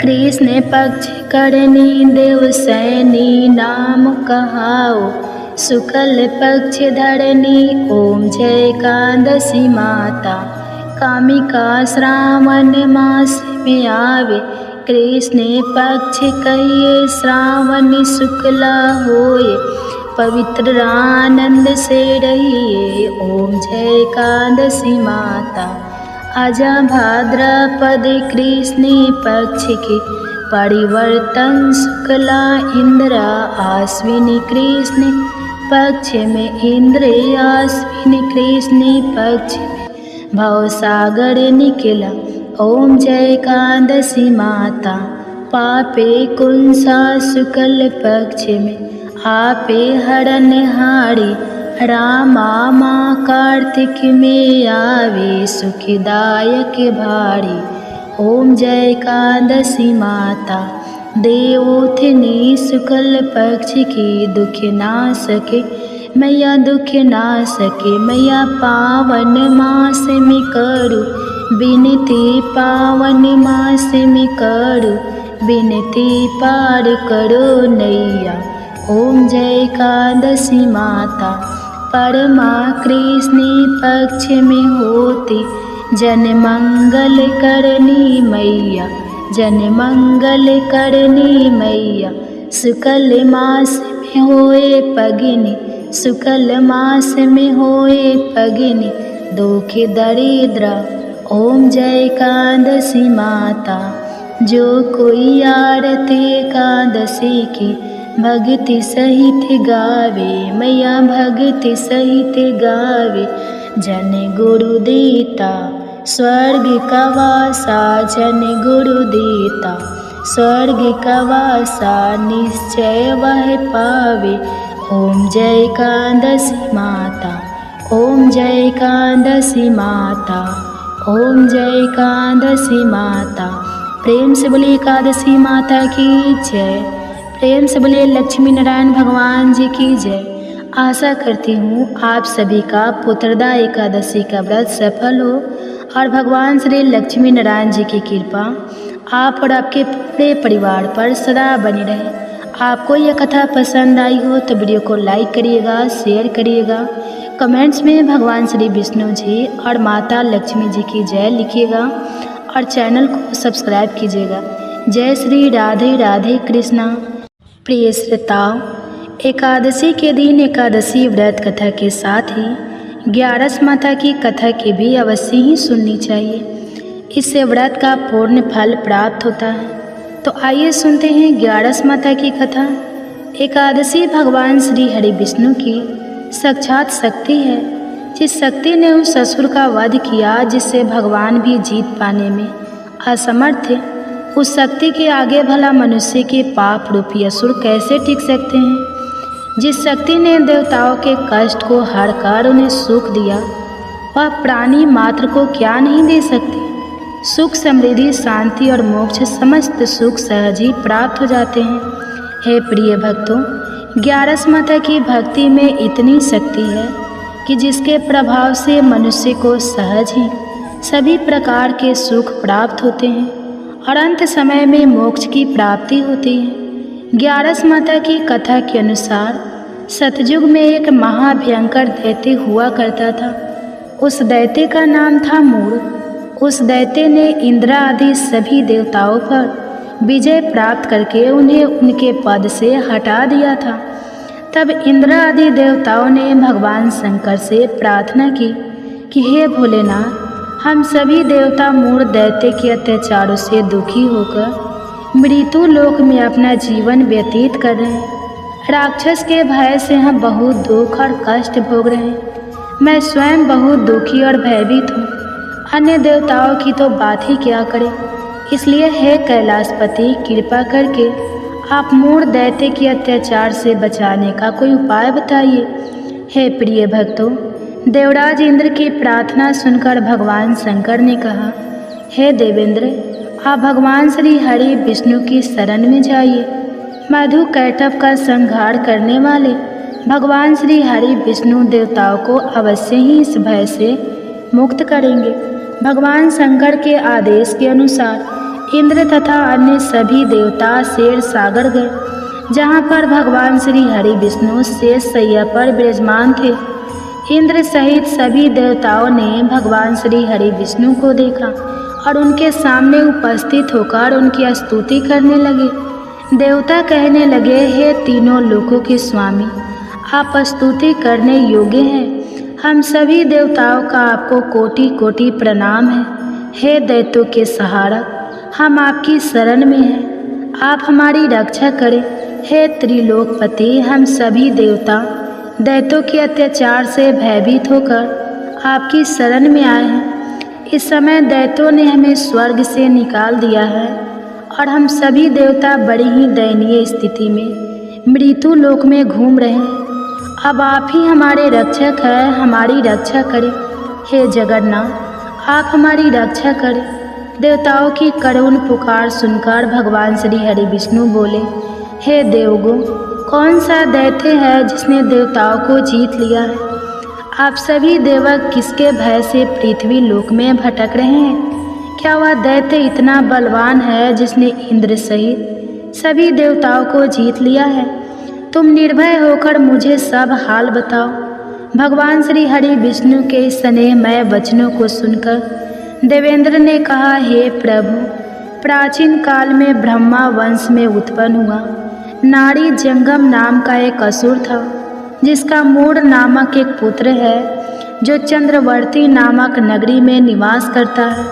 कृष्ण पक्ष करनी देवसैनी नाम कहाओ, शुक्ल पक्ष धरनी। ओम जय एकादशी माता, कामिका श्रावण मास में आवे, कृष्ण पक्ष कहिए श्रावण शुक्ला होए, पवित्र आनंद से रहिए। ओम जय एकादशी माता, आजा भाद्रपद कृष्ण पक्ष के, परिवर्तन शुक्ला इंद्र आश्विनी कृष्ण पक्ष में, इंद्र आश्विनी कृष्ण पक्ष में भवसागर निकला। ओम जय एकादशी माता, पापे कुंसा शुक्ल पक्ष में, आपे हरण हारी, रामा माँ कार्तिक में आवे, सुखदायक भारी। ओम जय एकादशी माता, देवोत्थिनी शुक्ल पक्ष की, दुख ना सके मैया दुख ना सके, मैया पावन मास में करू विनती, पावन मास में करू विनती, पार करो नैया। ओम जय एकादशी माता, परमा कृष्ण पक्ष में होती, जन मंगल करनी मैया, जन मंगल करनी मैया, शुक्ल मास में होए पगिनी, शुक्ल मास में होए पगिनी, दुख दरिद्र। ओम जय एकादशी माता, जो कोई आरती एकादशी की, भक्ति सहित गावे मैया, भक्ति सहित गावे, जन गुरु देता स्वर्ग का वासा, जन गुरु देता स्वर्ग का वासा, निश्चय वह पावे। ओम जय एकादशी माता, ओम जय एकादशी माता, ओम जय एकादशी माता। प्रेम से बोलिए एकादशी माता की जय, प्रेम से बोलिए लक्ष्मी नारायण भगवान जी की जय। आशा करती हूँ आप सभी का पुत्रदा एकादशी का व्रत सफल हो और भगवान श्री लक्ष्मी नारायण जी की कृपा आप और आपके पूरे परिवार पर सदा बनी रहे। आपको यह कथा पसंद आई हो तो वीडियो को लाइक करिएगा, शेयर करिएगा, कमेंट्स में भगवान श्री विष्णु जी और माता लक्ष्मी जी की जय लिखिएगा और चैनल को सब्सक्राइब कीजिएगा। जय श्री राधे राधे कृष्णा। प्रिय श्रोताओं, एकादशी के दिन एकादशी व्रत कथा के साथ ही 11 माता की कथा की भी अवश्य ही सुननी चाहिए। इससे व्रत का पूर्ण फल प्राप्त होता है। तो आइए सुनते हैं 11 माता की कथा। एकादशी भगवान श्री हरि विष्णु की साक्षात शक्ति है, जिस शक्ति ने उस असुर का वध किया जिससे भगवान भी जीत पाने में असमर्थ थे। उस शक्ति के आगे भला मनुष्य के पाप रूपी असुर कैसे टिक सकते हैं। जिस शक्ति ने देवताओं के कष्ट को हरकर उन्हें सुख दिया, वह प्राणी मात्र को क्या नहीं दे सकती। सुख, समृद्धि, शांति और मोक्ष समस्त सुख सहज ही प्राप्त हो जाते हैं। हे प्रिय भक्तों, 11 माता की भक्ति में इतनी शक्ति है कि जिसके प्रभाव से मनुष्य को सहज ही सभी प्रकार के सुख प्राप्त होते हैं और अंत समय में मोक्ष की प्राप्ति होती है। 11 माता की कथा के अनुसार सतयुग में एक महाभयंकर दैत्य हुआ करता था। उस दैत्य का नाम था मूढ़। उस दैत्य ने इंद्र आदि सभी देवताओं पर विजय प्राप्त करके उन्हें उनके पद से हटा दिया था। तब इंद्र आदि देवताओं ने भगवान शंकर से प्रार्थना की कि हे भोलेनाथ, हम सभी देवता मूढ़ दैत्य के अत्याचारों से दुखी होकर मृत्यु लोक में अपना जीवन व्यतीत कर रहे हैं। राक्षस के भय से हम बहुत दुख और कष्ट भोग रहे हैं। मैं स्वयं बहुत दुखी और भयभीत हूँ। अन्य देवताओं की तो बात ही क्या करें। इसलिए हे कैलाशपति, कृपा करके आप मूढ़ दैत्य के अत्याचार से बचाने का कोई उपाय बताइए। हे प्रिय भक्तों, देवराज इंद्र की प्रार्थना सुनकर भगवान शंकर ने कहा, हे देवेंद्र, आप भगवान श्री हरि विष्णु की शरण में जाइए। मधु कैटभ का संहार करने वाले भगवान श्री हरि विष्णु देवताओं को अवश्य ही इस भय से मुक्त करेंगे। भगवान शंकर के आदेश के अनुसार इंद्र तथा अन्य सभी देवता शेर सागर गए, जहाँ पर भगवान श्री हरि विष्णु शेष शैया पर विराजमान थे। इंद्र सहित सभी देवताओं ने भगवान श्री हरि विष्णु को देखा और उनके सामने उपस्थित होकर उनकी स्तुति करने लगे। देवता कहने लगे, हे तीनों लोकों के स्वामी, आप स्तुति करने योग्य हैं। हम सभी देवताओं का आपको कोटि कोटि प्रणाम है। हे दैत्यों के सहारा, हम आपकी शरण में हैं, आप हमारी रक्षा करें। हे त्रिलोकपति, हम सभी देवता दैत्यों के अत्याचार से भयभीत होकर आपकी शरण में आए हैं। इस समय दैत्यों ने हमें स्वर्ग से निकाल दिया है और हम सभी देवता बड़ी ही दयनीय स्थिति में मृत्यु लोक में घूम रहे हैं। अब आप ही हमारे रक्षक हैं, हमारी रक्षा करें। हे जगन्नाथ, आप हमारी रक्षा करें। देवताओं की करुण पुकार सुनकर भगवान श्री हरि विष्णु बोले, हे देवगो, कौन सा दैत्य है जिसने देवताओं को जीत लिया है? आप सभी देवक किसके भय से पृथ्वी लोक में भटक रहे हैं? क्या वह दैत्य इतना बलवान है जिसने इंद्र सहित सभी देवताओं को जीत लिया है? तुम निर्भय होकर मुझे सब हाल बताओ। भगवान श्री हरि विष्णु के स्नेहमय वचनों को सुनकर देवेंद्र ने कहा, हे प्रभु, प्राचीन काल में ब्रह्मा वंश में उत्पन्न हुआ नारी जंगम नाम का एक असुर था, जिसका मूढ़ नामक एक पुत्र है जो चंद्रवर्ती नामक नगरी में निवास करता है,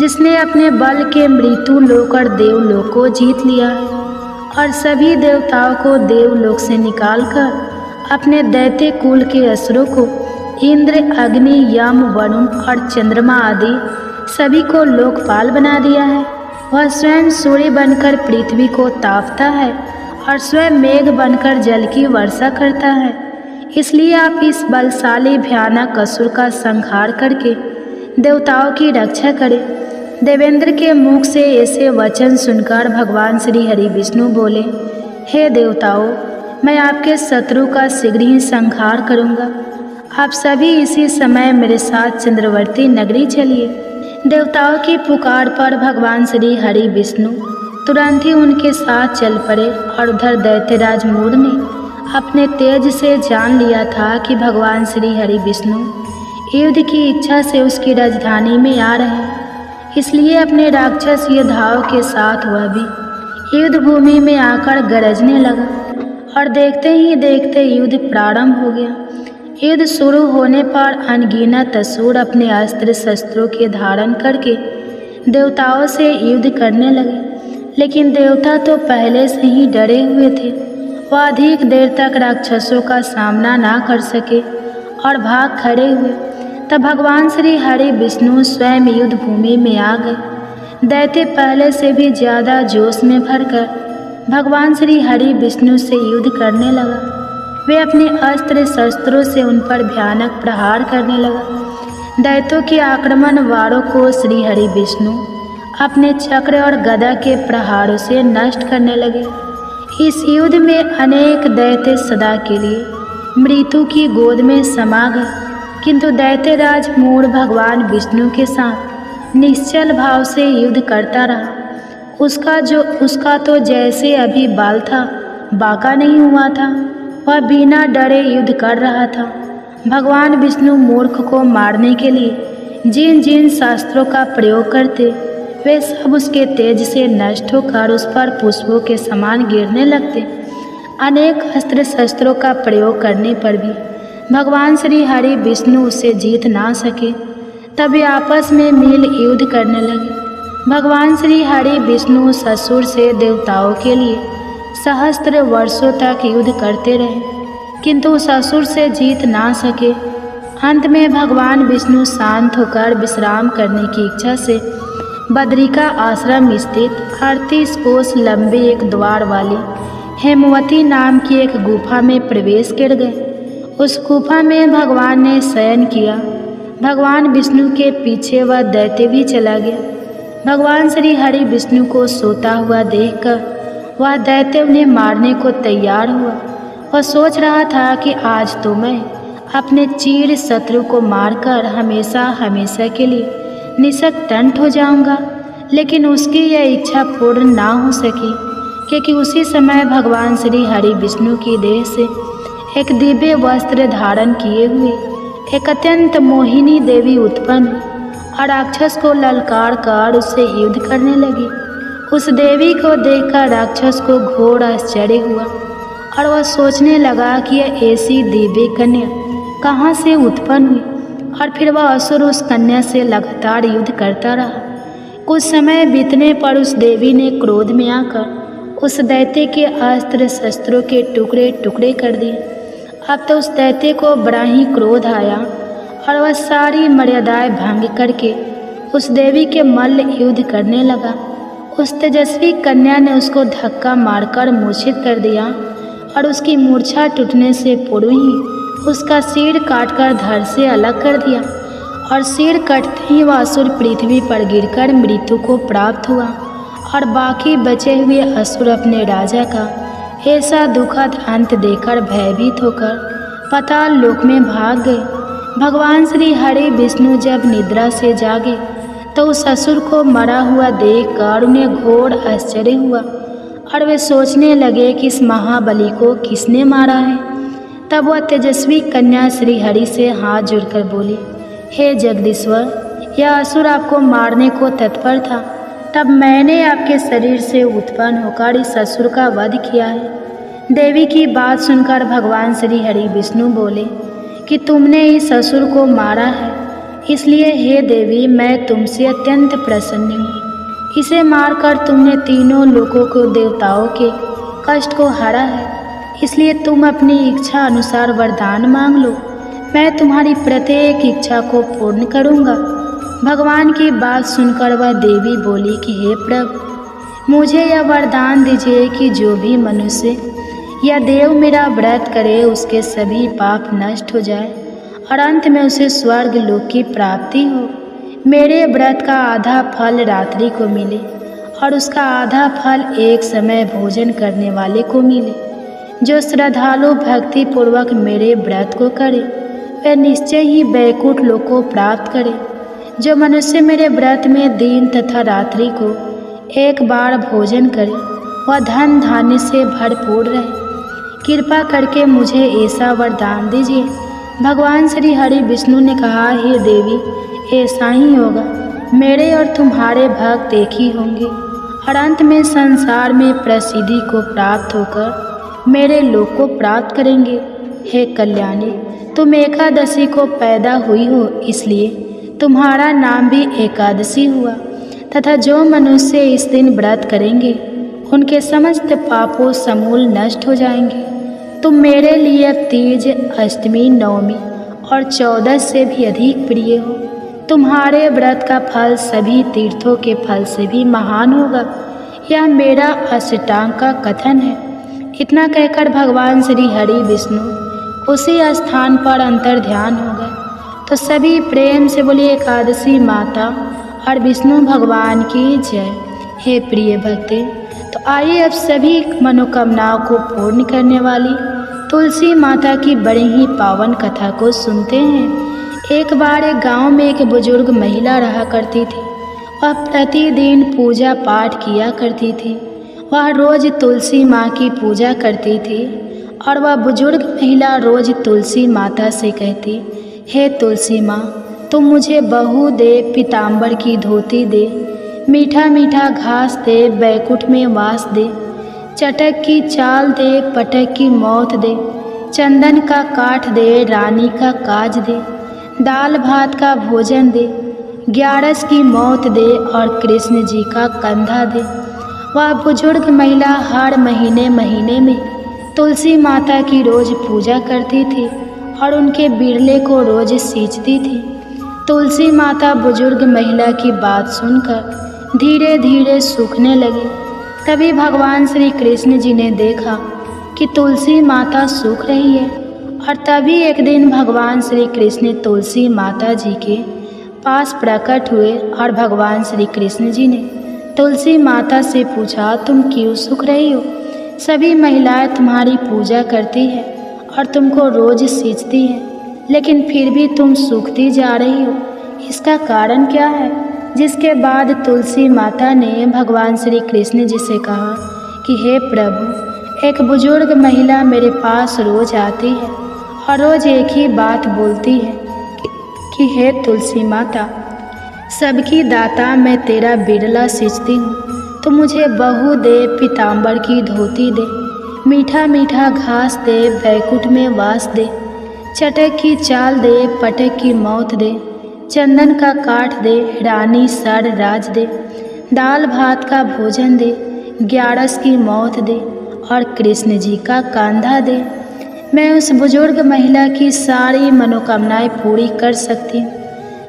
जिसने अपने बल के मृत्यु लोक और देवलोक को जीत लिया है और सभी देवताओं को देवलोक से निकालकर अपने दैत्य कुल के असुरों को इंद्र, अग्नि, यम, वरुण और चंद्रमा आदि सभी को लोकपाल बना दिया है। वह स्वयं सूर्य बनकर पृथ्वी को तापता है और स्वयं मेघ बनकर जल की वर्षा करता है। इसलिए आप इस बलशाली भयानक असुर का संहार करके देवताओं की रक्षा करें। देवेंद्र के मुख से ऐसे वचन सुनकर भगवान श्री हरि विष्णु बोले, हे देवताओं, मैं आपके शत्रु का शीघ्र ही संहार करूँगा। आप सभी इसी समय मेरे साथ चंद्रवर्ती नगरी चलिए। देवताओं की पुकार पर भगवान श्री हरि विष्णु तुरंत ही उनके साथ चल पड़े और उधर दैत्यराज मूढ़ ने अपने तेज से जान लिया था कि भगवान श्री हरि विष्णु युद्ध की इच्छा से उसकी राजधानी में आ रहे हैं। इसलिए अपने राक्षस योद्धाओं के साथ वह भी युद्ध भूमि में आकर गरजने लगा और देखते ही देखते युद्ध प्रारंभ हो गया। युद्ध शुरू होने पर अनगिनत असुर अपने अस्त्र शस्त्रों के धारण करके देवताओं से युद्ध करने लगे, लेकिन देवता तो पहले से ही डरे हुए थे। वह अधिक देर तक राक्षसों का सामना ना कर सके और भाग खड़े हुए। तब भगवान श्री हरि विष्णु स्वयं युद्ध भूमि में आ गए। दैत्य पहले से भी ज़्यादा जोश में भरकर भगवान श्री हरि विष्णु से युद्ध करने लगा। वे अपने अस्त्र शस्त्रों से उन पर भयानक प्रहार करने लगा। दैत्यों के आक्रमण वारों को श्री हरि विष्णु अपने चक्र और गदा के प्रहारों से नष्ट करने लगे। इस युद्ध में अनेक दैत्य सदा के लिए मृत्यु की गोद में समा गए, किंतु दैत्यराज मूढ़ भगवान विष्णु के साथ निश्चल भाव से युद्ध करता रहा। उसका तो जैसे अभी बाल था, बांका नहीं हुआ था। वह बिना डरे युद्ध कर रहा था। भगवान विष्णु मूर्ख को मारने के लिए जिन जिन शास्त्रों का प्रयोग करते, वे सब उसके तेज से नष्ट होकर उस पर पुष्पों के समान गिरने लगते। अनेक अस्त्र शस्त्रों का प्रयोग करने पर भी भगवान श्री हरि विष्णु उसे जीत ना सके। तब वे आपस में मिल युद्ध करने लगे। भगवान श्री हरि विष्णु उस असुर से देवताओं के लिए सहस्त्र वर्षों तक युद्ध करते रहे, किंतु उस असुर से जीत ना सके। अंत में भगवान विष्णु शांत होकर विश्राम करने की इच्छा से बद्रिका आश्रम स्थित 38 कोस लंबे एक द्वार वाली हेमवती नाम की एक गुफा में प्रवेश कर गए। उस गुफा में भगवान ने शयन किया। भगवान विष्णु के पीछे वह दैत्य भी चला गया। भगवान श्री हरि विष्णु को सोता हुआ देखकर वह दैत्य उन्हें मारने को तैयार हुआ। वह सोच रहा था कि आज तो मैं अपने चीर शत्रु को मारकर हमेशा हमेशा के लिए निशक्तंठ हो जाऊंगा, लेकिन उसकी यह इच्छा पूर्ण ना हो सकी, क्योंकि उसी समय भगवान श्री हरि विष्णु की देह से एक दिव्य वस्त्र धारण किए हुए एक अत्यंत मोहिनी देवी उत्पन्न और राक्षस को ललकार कर उससे युद्ध करने लगी। उस देवी को देखकर राक्षस को घोर आश्चर्य हुआ और वह सोचने लगा कि यह ऐसी दिव्य कन्या कहाँ से उत्पन्न हुई, और फिर वह असुर उस कन्या से लगातार युद्ध करता रहा। कुछ समय बीतने पर उस देवी ने क्रोध में आकर उस दैत्य के अस्त्र शस्त्रों के टुकड़े टुकड़े कर दिए। अब तो उस दैत्य को बड़ा ही क्रोध आया और वह सारी मर्यादाएं भंग करके उस देवी के मल्ल युद्ध करने लगा। उस तेजस्वी कन्या ने उसको धक्का मारकर मूर्छित कर दिया और उसकी मूर्छा टूटने से पूर्व ही उसका सिर काटकर धड़ से अलग कर दिया, और सिर कटते ही वह असुर पृथ्वी पर गिरकर मृत्यु को प्राप्त हुआ और बाकी बचे हुए असुर अपने राजा का ऐसा दुखद अंत देखकर भयभीत होकर पाताल लोक में भाग गए। भगवान श्री हरि विष्णु जब निद्रा से जागे तो उस असुर को मरा हुआ देखकर उन्हें घोर आश्चर्य हुआ और वे सोचने लगे कि इस महाबली को किसने मारा है। तब वह तेजस्वी कन्या श्री हरि से हाथ जोड़कर बोली, हे जगदीश्वर, यह असुर आपको मारने को तत्पर था, तब मैंने आपके शरीर से उत्पन्न होकर इस असुर का वध किया है। देवी की बात सुनकर भगवान श्री हरि विष्णु बोले कि तुमने इस असुर को मारा है, इसलिए हे देवी मैं तुमसे अत्यंत प्रसन्न हूँ। इसे मारकर तुमने तीनों लोकों को देवताओं के कष्ट को हरा है, इसलिए तुम अपनी इच्छा अनुसार वरदान मांग लो, मैं तुम्हारी प्रत्येक इच्छा को पूर्ण करूँगा। भगवान की बात सुनकर वह देवी बोली कि हे प्रभु, मुझे यह वरदान दीजिए कि जो भी मनुष्य या देव मेरा व्रत करे उसके सभी पाप नष्ट हो जाए और अंत में उसे स्वर्ग लोक की प्राप्ति हो। मेरे व्रत का आधा फल रात्रि को मिले और उसका आधा फल एक समय भोजन करने वाले को मिले। जो श्रद्धालु भक्ति पूर्वक मेरे व्रत को करे वह निश्चय ही वैकुंठ लोक को प्राप्त करे। जो मनुष्य मेरे व्रत में दिन तथा रात्रि को एक बार भोजन करे वह धन धान्य से भरपूर रहे। कृपा करके मुझे ऐसा वरदान दीजिए। भगवान श्री हरि विष्णु ने कहा, हे देवी, ऐसा ही होगा। मेरे और तुम्हारे भक्त एक ही होंगे और अंत में संसार में प्रसिद्धि को प्राप्त होकर मेरे लोक को प्राप्त करेंगे। हे कल्याणी, तुम एकादशी को पैदा हुई हो, इसलिए तुम्हारा नाम भी एकादशी हुआ, तथा जो मनुष्य इस दिन व्रत करेंगे उनके समस्त पापों समूल नष्ट हो जाएंगे। तुम मेरे लिए अब तीज, अष्टमी, नवमी और 14 से भी अधिक प्रिय हो। तुम्हारे व्रत का फल सभी तीर्थों के फल से भी महान होगा। यह मेरा अष्टांग का कथन है। इतना कहकर भगवान श्री हरि विष्णु उसी स्थान पर अंतर ध्यान हो गए। तो सभी प्रेम से बोली एकादशी माता और विष्णु भगवान की जय। हे प्रिय भक्ते, तो आइए अब सभी मनोकामनाओं को पूर्ण करने वाली तुलसी माता की बड़ी ही पावन कथा को सुनते हैं। एक बार एक गांव में एक बुजुर्ग महिला रहा करती थी। वह प्रतिदिन पूजा पाठ किया करती थी। वह रोज तुलसी माँ की पूजा करती थी और वह बुजुर्ग महिला रोज तुलसी माता से कहती, हे तुलसी माँ, तुम मुझे बहू दे, पीताम्बर की धोती दे, मीठा मीठा घास दे, बैकुंठ में वास दे, चटक की चाल दे, पटक की मौत दे, चंदन का काठ दे, रानी का काज दे, दाल भात का भोजन दे, ग्यारस की मौत दे और कृष्ण जी का कंधा दे। वह बुजुर्ग महिला हर महीने महीने में तुलसी माता की रोज पूजा करती थी और उनके बिरले को रोज सींचती थी। तुलसी माता बुजुर्ग महिला की बात सुनकर धीरे धीरे सूखने लगी। तभी भगवान श्री कृष्ण जी ने देखा कि तुलसी माता सूख रही है, और तभी एक दिन भगवान श्री कृष्ण तुलसी माता जी के पास प्रकट हुए और भगवान श्री कृष्ण जी ने तुलसी माता से पूछा, तुम क्यों सूख रही हो? सभी महिलाएं तुम्हारी पूजा करती है और तुमको रोज सींचती हैं, लेकिन फिर भी तुम सूखती जा रही हो, इसका कारण क्या है? जिसके बाद तुलसी माता ने भगवान श्री कृष्ण जी से कहा कि हे प्रभु, एक बुजुर्ग महिला मेरे पास रोज आती है और रोज एक ही बात बोलती है कि हे तुलसी माता, सबकी दाता मैं तेरा बिरला सींचती हूँ, तो मुझे बहू दे, पीताम्बर की धोती दे, मीठा मीठा घास दे, बैकुंठ में वास दे, चटक की चाल दे, पटक की मौत दे, चंदन का काठ दे, रानी सर राज दे, दाल भात का भोजन दे, ग्यारस की मौत दे और कृष्ण जी का कंधा दे। मैं उस बुजुर्ग महिला की सारी मनोकामनाएं पूरी कर सकती हूँ,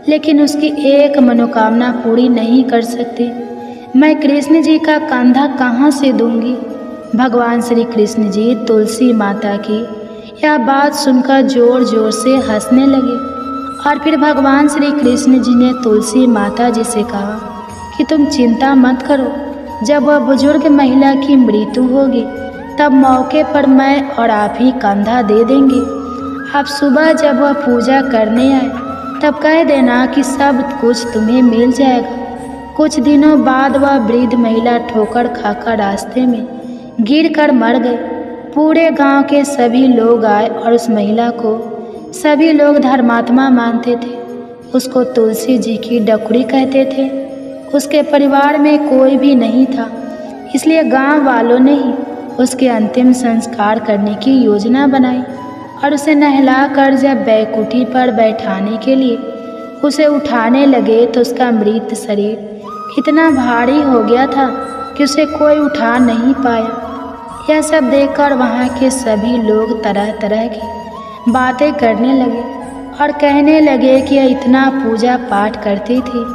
लेकिन उसकी एक मनोकामना पूरी नहीं कर सकती। मैं कृष्ण जी का कंधा कहाँ से दूंगी? भगवान श्री कृष्ण जी तुलसी माता की यह बात सुनकर जोर जोर से हंसने लगे, और फिर भगवान श्री कृष्ण जी ने तुलसी माता जी से कहा कि तुम चिंता मत करो, जब वह बुजुर्ग महिला की मृत्यु होगी तब मौके पर मैं और आप ही कंधा दे देंगे। आप सुबह जब वह पूजा करने आए तब कह देना कि सब कुछ तुम्हें मिल जाएगा। कुछ दिनों बाद वह वृद्ध महिला ठोकर खाकर रास्ते में गिरकर मर गई। पूरे गांव के सभी लोग आए और उस महिला को सभी लोग धर्मात्मा मानते थे। उसको तुलसी जी की डकुरी कहते थे। उसके परिवार में कोई भी नहीं था, इसलिए गांव वालों ने ही उसके अंतिम संस्कार करने की योजना बनाई और उसे नहलाकर जब बैकुंठी पर बैठाने के लिए उसे उठाने लगे तो उसका मृत शरीर इतना भारी हो गया था कि उसे कोई उठा नहीं पाया। यह सब देखकर वहाँ के सभी लोग तरह तरह की बातें करने लगे और कहने लगे कि यह इतना पूजा पाठ करती थी,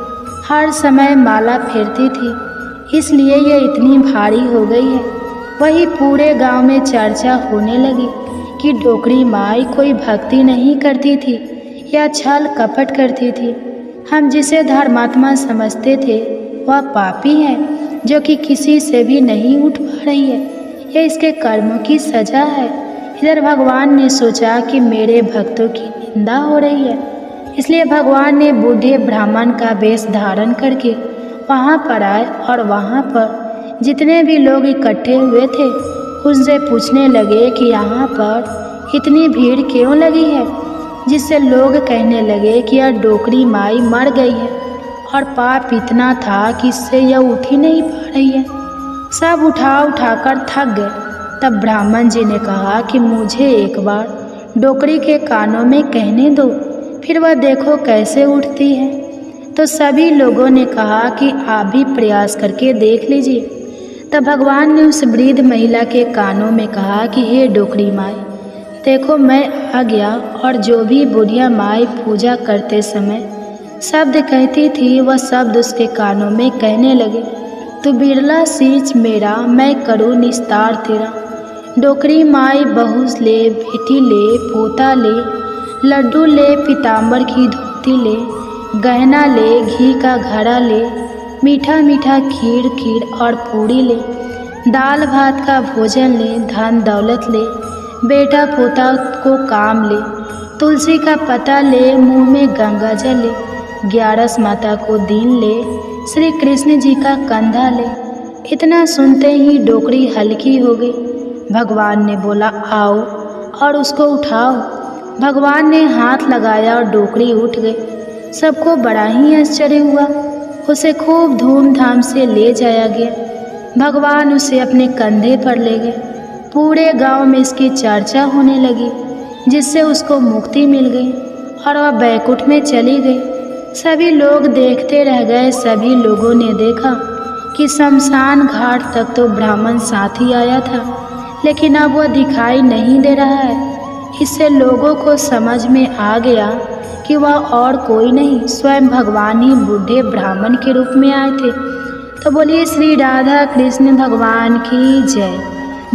हर समय माला फेरती थी, इसलिए यह इतनी भारी हो गई है। वही पूरे गांव में चर्चा होने लगी कि डोकरी माई कोई भक्ति नहीं करती थी या छल कपट करती थी। हम जिसे धर्मात्मा समझते थे वह पापी है जो कि किसी से भी नहीं उठ पा रही है। यह इसके कर्मों की सजा है। इधर भगवान ने सोचा कि मेरे भक्तों की निंदा हो रही है, इसलिए भगवान ने बूढ़े ब्राह्मण का वेश धारण करके वहाँ पर आए और वहाँ पर जितने भी लोग इकट्ठे हुए थे उनसे पूछने लगे कि यहाँ पर इतनी भीड़ क्यों लगी है, जिससे लोग कहने लगे कि यह डोकरी माई मर गई है और पाप इतना था कि इससे यह उठ ही नहीं पा रही है। सब उठाकर थक गए। तब ब्राह्मण जी ने कहा कि मुझे एक बार डोकरी के कानों में कहने दो, फिर वह देखो कैसे उठती है। तो सभी लोगों ने कहा कि आप भी प्रयास करके देख लीजिए। तब भगवान ने उस वृद्ध महिला के कानों में कहा कि हे डोकरी माई, देखो मैं आ गया। और जो भी बुढ़िया माई पूजा करते समय शब्द कहती थी वह शब्द उसके कानों में कहने लगे, तू बिरला सींच मेरा, मैं करूँ निस्तार तेरा। डोकरी माई बहू ले, बेटी ले, पोता ले, लड्डू ले, पीताम्बर की धोती ले, गहना ले, घी का घड़ा ले, मीठा मीठा खीर और पूड़ी ले, दाल भात का भोजन ले, धन दौलत ले, बेटा पोता को काम ले, तुलसी का पत्ता ले, मुंह में गंगा जल ले, 11 माता को दीन ले, श्री कृष्ण जी का कंधा ले। इतना सुनते ही डोकरी हल्की हो गई। भगवान ने बोला, आओ और उसको उठाओ। भगवान ने हाथ लगाया और डोकरी उठ गई। सबको बड़ा ही आश्चर्य हुआ। उसे खूब धूमधाम से ले जाया गया। भगवान उसे अपने कंधे पर ले गए। पूरे गांव में इसकी चर्चा होने लगी, जिससे उसको मुक्ति मिल गई और वह बैकुंठ में चली गई। सभी लोग देखते रह गए। सभी लोगों ने देखा कि शमशान घाट तक तो ब्राह्मण साथ ही आया था, लेकिन अब वह दिखाई नहीं दे रहा है। इससे लोगों को समझ में आ गया कि वह और कोई नहीं, स्वयं भगवान ही बूढ़े ब्राह्मण के रूप में आए थे। तो बोलिए श्री राधा कृष्ण भगवान की जय।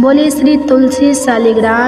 बोलिए श्री तुलसी शालिग्राम